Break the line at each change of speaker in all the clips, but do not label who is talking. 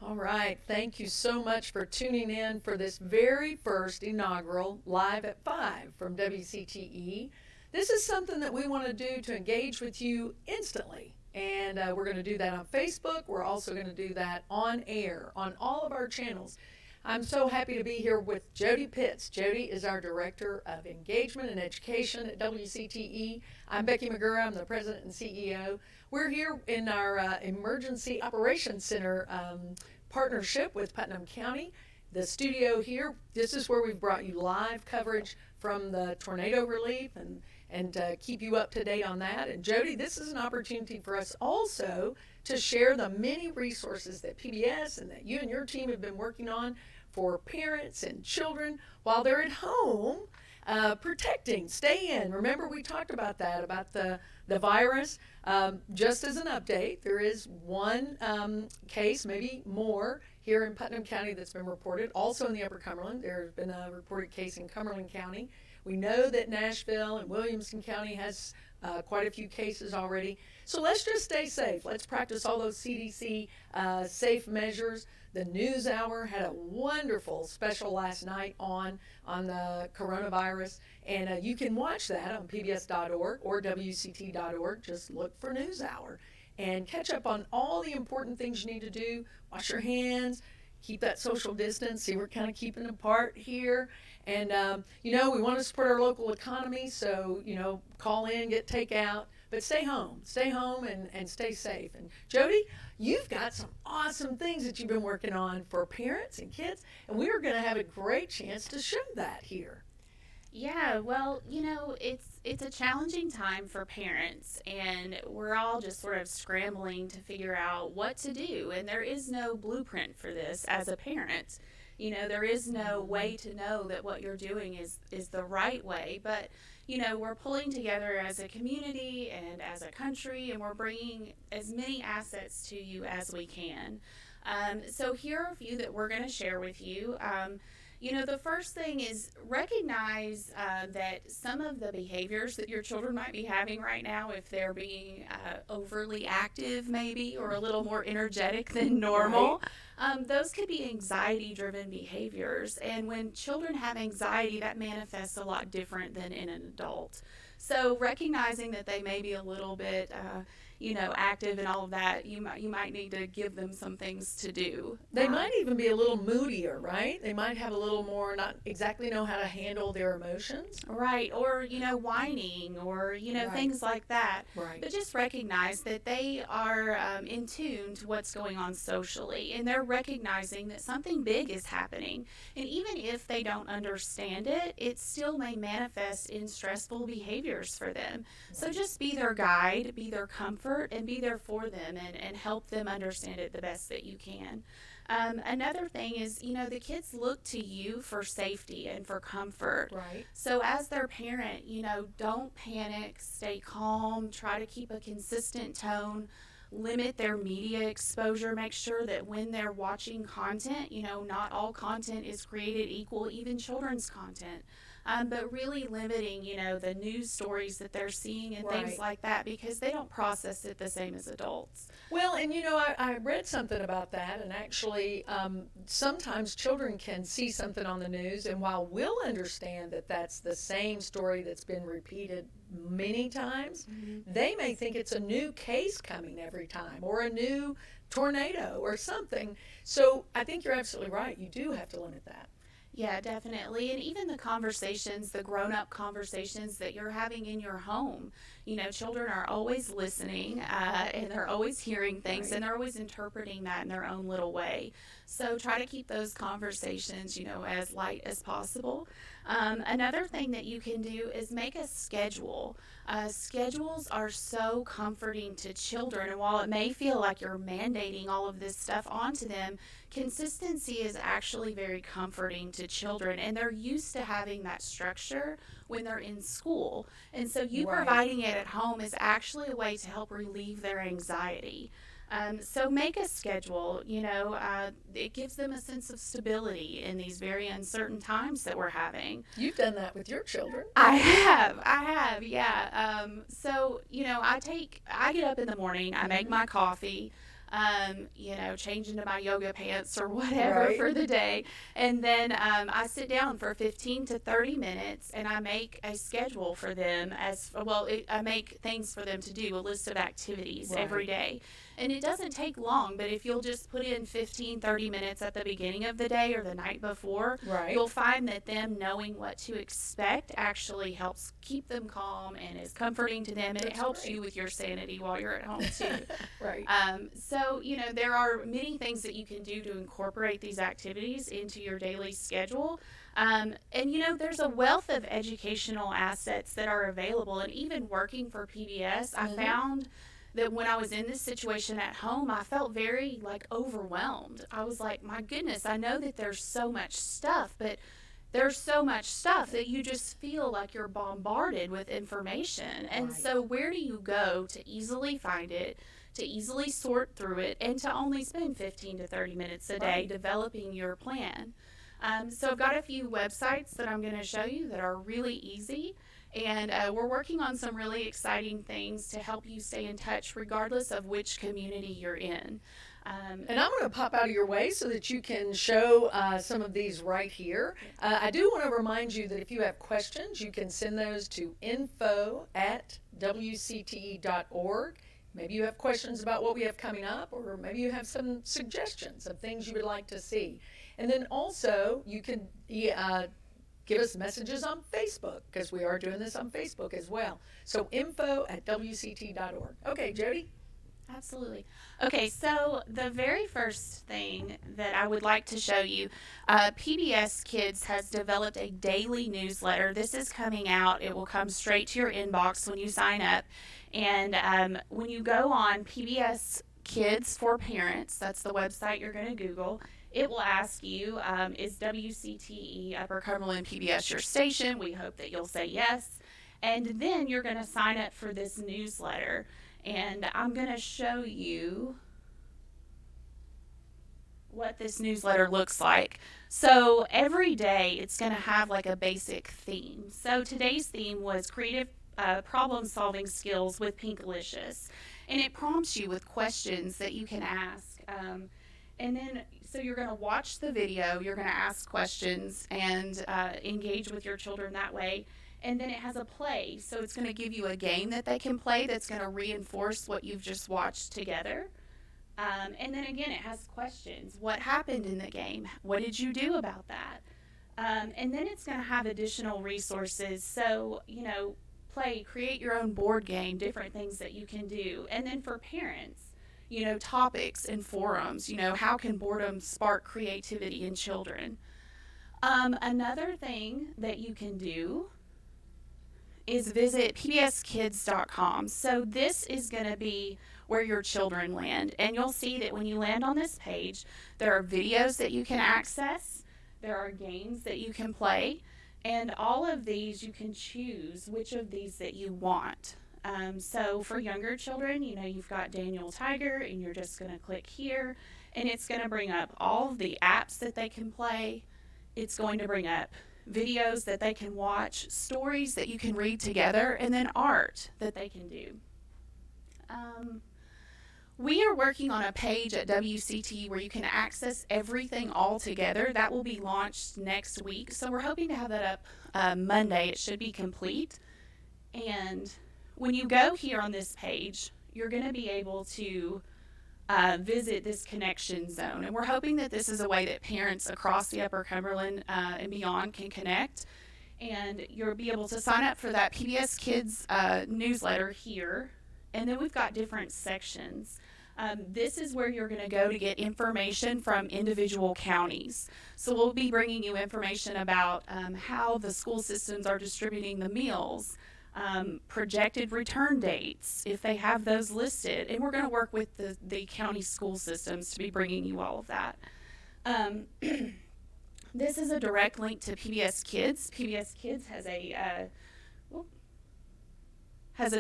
All right. Thank you so much for tuning in for this very first inaugural Live at 5 from WCTE. This is something that we want to do to engage with you instantly. And we're going to do that on Facebook. We're also going to do that on air on all of our channels. I'm so happy to be here with Jodi Pitts. Jodi is our Director of Engagement and Education at WCTE. I'm Becky Magura. I'm the President and CEO. We're here in our Emergency Operations Center partnership with Putnam County. The studio here, this is where we've brought you live coverage from the tornado relief and keep you up to date on that. And Jodi, this is an opportunity for us also to share the many resources that PBS and that you and your team have been working on for parents and children while they're at home protecting. Stay in. Remember, we talked about that, about the virus. Just as an update, there is one case, maybe more, here in Putnam County that's been reported. Also in the Upper Cumberland, there's been a reported case in Cumberland County. We know that Nashville and Williamson County has quite a few cases already. So let's just stay safe. Let's practice all those CDC safe measures. The NewsHour had a wonderful special last night on the coronavirus, and you can watch that on pbs.org or wct.org. Just look for NewsHour and catch up on all the important things you need to do. Wash your hands, keep that social distance. See, we're kind of keeping apart here. And, we want to support our local economy, so, call in, get takeout, but stay home and stay safe. And Jodi, you've got some awesome things that you've been working on for parents and kids, and we are going to have a great chance to show that here.
Yeah, well, it's a challenging time for parents, and we're all just sort of scrambling to figure out what to do, and there is no blueprint for this as a parent. There is no way to know that what you're doing is the right way, but, we're pulling together as a community and as a country, and we're bringing as many assets to you as we can. So here are a few that we're going to share with you. The first thing is recognize that some of the behaviors that your children might be having right now, if they're being overly active maybe or a little more energetic than normal, those could be anxiety-driven behaviors. And when children have anxiety, that manifests a lot different than in an adult. So recognizing that they may be a little bit active and all of that, you might need to give them some things to do.
They might even be a little moodier, right? They might have a little more, not exactly know how to handle their emotions.
Right, or, whining or,
Right.
things like that.
Right.
But just recognize that they are in tune to what's going on socially, and they're recognizing that something big is happening. And even if they don't understand it, it still may manifest in stressful behaviors for them. So just be their guide, be their comfort, and be there for them and help them understand it the best that you can. Another thing is, the kids look to you for safety and for comfort.
Right.
So as their parent, don't panic, stay calm, try to keep a consistent tone, limit their media exposure, make sure that when they're watching content, not all content is created equal, even children's content. But really limiting, the news stories that they're seeing and
Right.
things like that, because they don't process it the same as adults.
Well, and I read something about that, and actually sometimes children can see something on the news, and while we'll understand that that's the same story that's been repeated many times, they may think it's a new case coming every time or a new tornado or something. So I think you're absolutely right. You do have to limit that.
Yeah, definitely. And even the conversations, the grown-up conversations that you're having in your home. Children are always listening and they're always hearing things,
Right.
and they're always interpreting that in their own little way. So try to keep those conversations, as light as possible. Another thing that you can do is make a schedule. Schedules are so comforting to children, and while it may feel like you're mandating all of this stuff onto them, consistency is actually very comforting to children, and they're used to having that structure when they're in school. And so you
Right.
providing it at home is actually a way to help relieve their anxiety. So make a schedule, it gives them a sense of stability in these very uncertain times that we're having.
You've done that with your children.
I have, yeah. So, I get up in the morning, I make my coffee, change into my yoga pants or whatever
Right.
for the day. And then I sit down for 15 to 30 minutes and I make a schedule for them I make things for them to do, a list of activities every
Right.
day. And it doesn't take long, but if you'll just put in 15, 30 minutes at the beginning of the day or the night before,
Right.
you'll find that them knowing what to expect actually helps keep them calm and is comforting to them, and it
That's
helps
great.
you with your sanity while you're at home too.
Right.
There are many things that you can do to incorporate these activities into your daily schedule. There's a wealth of educational assets that are available. And even working for PBS, I found that when I was in this situation at home, I felt very overwhelmed. I was like, my goodness, I know that there's so much stuff, but there's so much stuff that you just feel like you're bombarded with information. And
Right.
so where do you go to easily find it, to easily sort through it, and to only spend 15 to 30 minutes a day
Right.
developing your plan? So I've got a few websites that I'm going to show you that are really easy. And we're working on some really exciting things to help you stay in touch regardless of which community you're in.
And I'm going to pop out of your way so that you can show some of these right here. I do want to remind you that if you have questions, you can send those to info@wcte.org. Maybe you have questions about what we have coming up, or maybe you have some suggestions of things you would like to see. And then also, you can give us messages on Facebook, because we are doing this on Facebook as well. So info@wct.org. Okay, Jodi?
Absolutely. Okay, so the very first thing that I would like to show you, PBS Kids has developed a daily newsletter. This is coming out. It will come straight to your inbox when you sign up. And when you go on PBS Kids for Parents, that's the website you're going to Google, it will ask you, is WCTE Upper Cumberland PBS your station? We hope that you'll say yes. And then you're going to sign up for this newsletter. And I'm going to show you what this newsletter looks like. So every day it's going to have a basic theme. So today's theme was creative problem solving skills with Pinkalicious. And it prompts you with questions that you can ask. So you're going to watch the video, you're going to ask questions and engage with your children that way. And then it has a play, so it's going to give you a game that they can play that's going to reinforce what you've just watched together. And then again, it has questions. What happened in the game? What did you do about that? And then it's going to have additional resources. So, create your own board game, different things that you can do. And then for parents, topics and forums, how can boredom spark creativity in children? Another thing that you can do is visit pbskids.com. So this is going to be where your children land. And you'll see that when you land on this page, there are videos that you can access, there are games that you can play, and all of these you can choose which of these that you want. So for younger children, you've got Daniel Tiger, and you're just going to click here, and it's going to bring up all of the apps that they can play. It's going to bring up videos that they can watch, stories that you can read together, and then art that they can do. We are working on a page at WCTE where you can access everything all together. That will be launched next week. So we're hoping to have that up Monday. It should be complete. And when you go here on this page, you're going to be able to visit this connection zone. And we're hoping that this is a way that parents across the Upper Cumberland and beyond can connect. And you'll be able to sign up for that PBS Kids newsletter here. And then we've got different sections. This is where you're going to go to get information from individual counties. So we'll be bringing you information about how the school systems are distributing the meals, projected return dates, if they have those listed. And we're going to work with the county school systems to be bringing you all of that. This is a direct link to PBS Kids. PBS Kids has a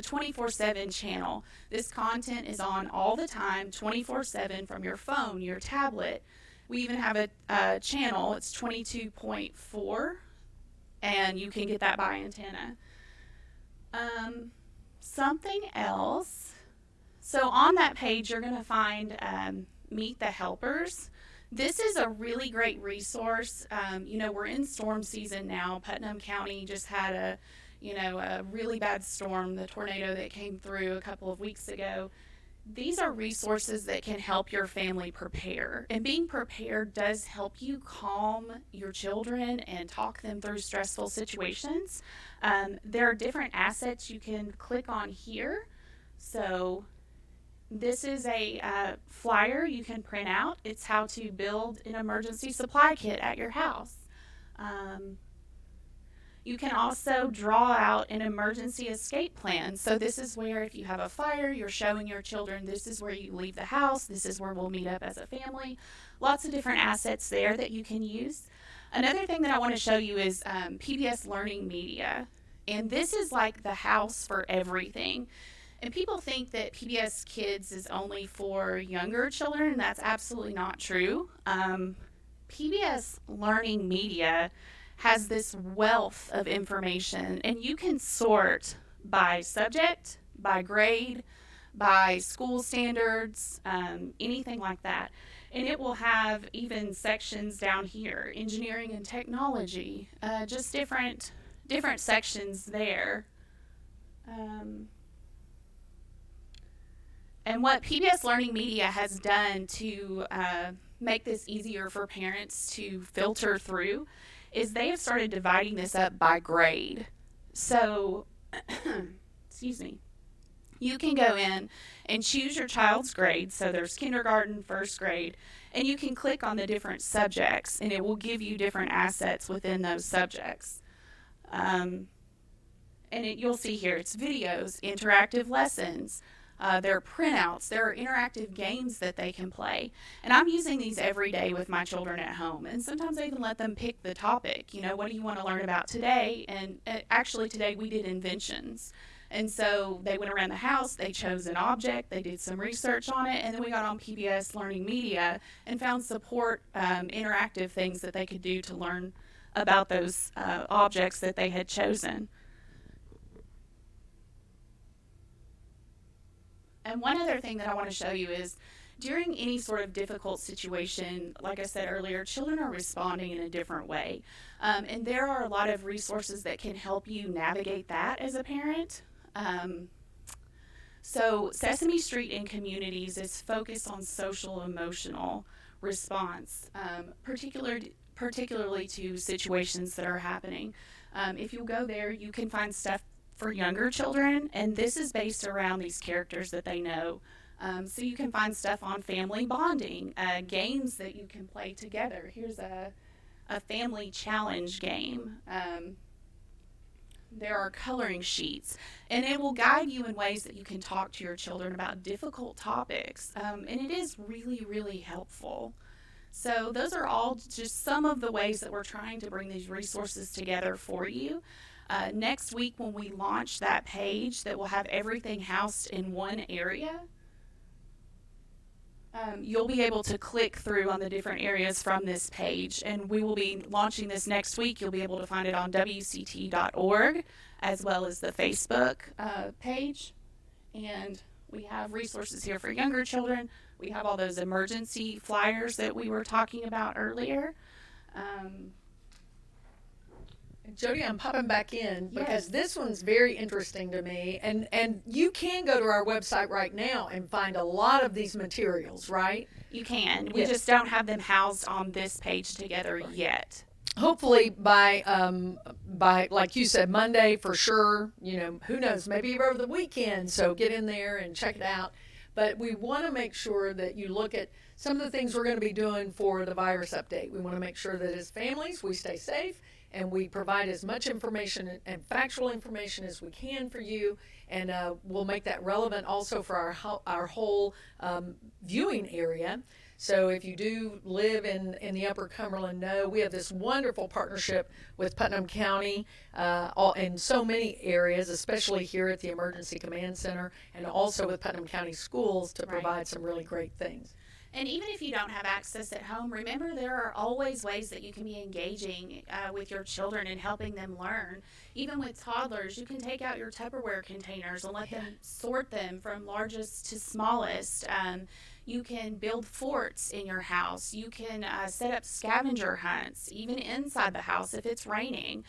24/7 channel. This content is on all the time, 24/7 from your phone, your tablet. We even have a channel, it's 22.4, and you can get that by antenna. Something else. So on that page, you're going to find Meet the Helpers. This is a really great resource. We're in storm season now. Putnam County just had a really bad storm, the tornado that came through a couple of weeks ago. These are resources that can help your family prepare. And being prepared does help you calm your children and talk them through stressful situations. There are different assets you can click on here. So this is a flyer you can print out. It's how to build an emergency supply kit at your house. You can also draw out an emergency escape plan. So this is where if you have a fire, you're showing your children this is where you leave the house, this is where we'll meet up as a family. Lots of different assets there that you can use. Another thing that I want to show you is PBS LearningMedia. And this is like the house for everything. And people think that PBS Kids is only for younger children, and that's absolutely not true. PBS LearningMedia has this wealth of information, and you can sort by subject, by grade, by school standards, anything like that. And it will have even sections down here, engineering and technology, just different sections there. And what PBS LearningMedia has done to make this easier for parents to filter through is they have started dividing this up by grade. So, excuse me, you can go in and choose your child's grade. So there's kindergarten, first grade, and you can click on the different subjects, and it will give you different assets within those subjects. You'll see here, it's videos, interactive lessons, there are printouts, there are interactive games that they can play. And I'm using these every day with my children at home. And sometimes I even let them pick the topic. What do you want to learn about today? And actually today we did inventions. And so they went around the house, they chose an object, they did some research on it, and then we got on PBS LearningMedia and found support interactive things that they could do to learn about those objects that they had chosen. And one other thing that I want to show you is during any sort of difficult situation, like I said earlier, children are responding in a different way. And there are a lot of resources that can help you navigate that as a parent. So Sesame Street in Communities is focused on social emotional response, particularly to situations that are happening. If you go there, you can find stuff for younger children, and this is based around these characters that they know. So you can find stuff on family bonding, games that you can play together. Here's a family challenge game. There are coloring sheets, and it will guide you in ways that you can talk to your children about difficult topics, and it is really, really helpful. So those are all just some of the ways that we're trying to bring these resources together for you. Next week when we launch that page that will have everything housed in one area, you'll be able to click through on the different areas from this page, and we will be launching this next week. You'll be able to find it on WCTE.org as well as the Facebook page. And we have resources here for younger children. We have all those emergency flyers that we were talking about earlier.
Jodi, I'm popping back in because this one's very interesting to me. And you can go to our website right now and find a lot of these materials, right?
You can. We just don't have them housed on this page together yet.
Hopefully by like you said, Monday for sure. Who knows? Maybe over the weekend. So get in there and check it out. But we want to make sure that you look at some of the things we're going to be doing for the virus update. We want to make sure that as families we stay safe, and we provide as much information and factual information as we can for you, and we'll make that relevant also for our whole viewing area. So if you do live in the Upper Cumberland, we have this wonderful partnership with Putnam County in so many areas, especially here at the Emergency Command Center, and also with Putnam County Schools to provide some really great things.
And even if you don't have access at home, remember there are always ways that you can be engaging with your children and helping them learn. Even with toddlers, you can take out your Tupperware containers and let them sort them from largest to smallest. You can build forts in your house. You can set up scavenger hunts, even inside the house if it's raining.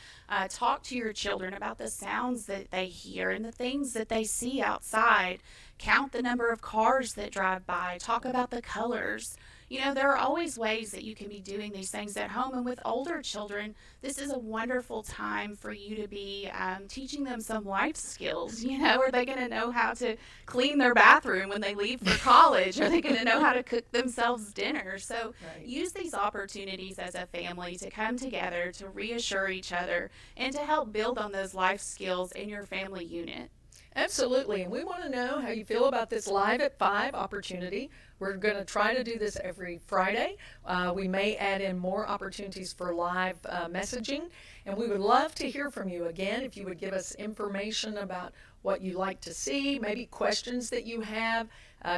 Talk to your children about the sounds that they hear and the things that they see outside. Count the number of cars that drive by. Talk about the colors. You know, there are always ways that you can be doing these things at home. And with older children, this is a wonderful time for you to be teaching them some life skills. You know, are they going to know how to clean their bathroom when they leave for college? Are they going to know how to cook themselves dinner? So use these opportunities as a family to come together, to reassure each other, and to help build on those life skills in your family unit.
Absolutely, and we want to know how you feel about this Live at 5 opportunity. We're going to try to do this every Friday. We may add in more opportunities for live messaging, and we would love to hear from you. Again, if you would give us information about what you'd like to see, maybe questions that you have,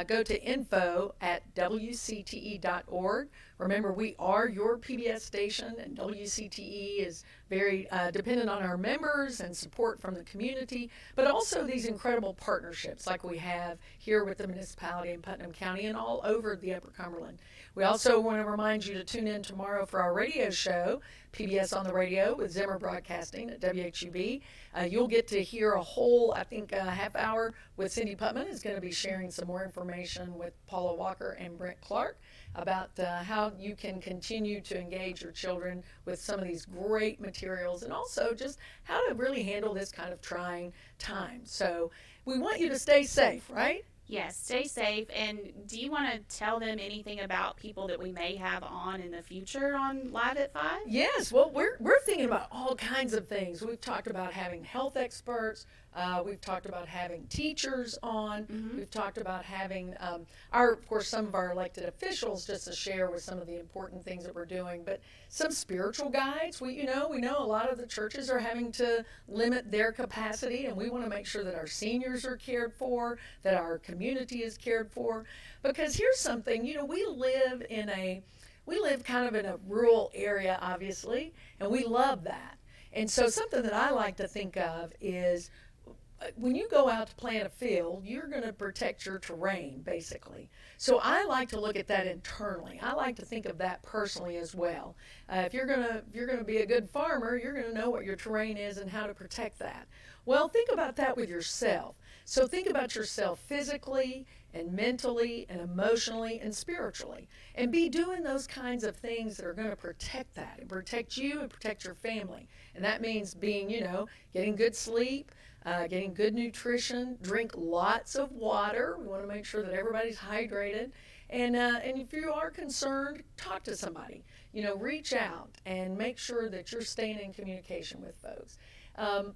go to info@wcte.org. Remember, we are your PBS station, and WCTE is very dependent on our members and support from the community, but also these incredible partnerships like we have here with the municipality in Putnam County and all over the Upper Cumberland. We also want to remind you to tune in tomorrow for our radio show, PBS on the Radio with Zimmer Broadcasting at WHUB. You'll get to hear a whole, I think, half hour with Cindy Putman is going to be sharing some more information with Paula Walker and Brent Clark about how you can continue to engage your children with some of these great materials and also just how to really handle this kind of trying time. So we want you to stay safe, right?
Yes, stay safe. And do you want to tell them anything about people that we may have on in the future on Live at 5?
Yes, well, we're thinking about all kinds of things. We've talked about having health experts. We've talked about having teachers on. We've talked about having of course, some of our elected officials just to share with some of the important things that we're doing. But some spiritual guides. We know a lot of the churches are having to limit their capacity, and we want to make sure that our seniors are cared for, that our community is cared for. Because here's something, we live kind of in a rural area, obviously, and we love that. And so something that I like to think of is when you go out to plant a field, you're going to protect your terrain, basically. So I like to look at that internally. I like to think of that personally as well. If you're going to be a good farmer, you're going to know what your terrain is and how to protect that. Well, think about that with yourself. So think about yourself physically and mentally and emotionally and spiritually, and be doing those kinds of things that are going to protect that and protect you and protect your family. And that means being, getting good sleep, getting good nutrition, drink lots of water. We want to make sure that everybody's hydrated. And if you are concerned, talk to somebody. Reach out and make sure that you're staying in communication with folks.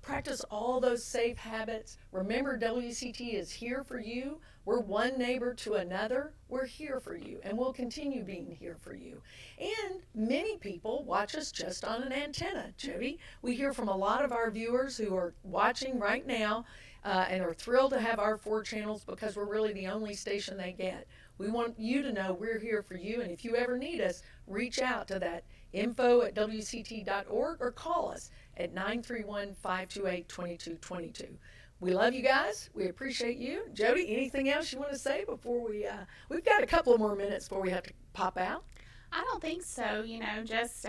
Practice all those safe habits. Remember, WCT is here for you. We're one neighbor to another. We're here for you, and we'll continue being here for you. And many people watch us just on an antenna, Jodi. We hear from a lot of our viewers who are watching right now and are thrilled to have our 4 channels because we're really the only station they get. We want you to know we're here for you, and if you ever need us, reach out to that info@wct.org or call us at 931-528-2222. We love you guys. We appreciate you. Jodi, anything else you want to say before we've got a couple of more minutes before we have to pop out?
I don't think so. Just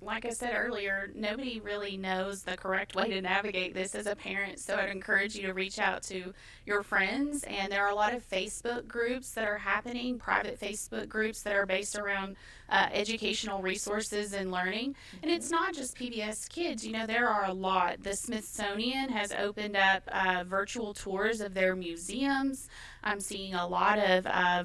like I said earlier, nobody really knows the correct way to navigate this as a parent. So I'd encourage you to reach out to your friends. And there are a lot of Facebook groups that are happening, private Facebook groups that are based around educational resources and learning. And it's not just PBS Kids. There are a lot. The Smithsonian has opened up virtual tours of their museums. I'm seeing a lot of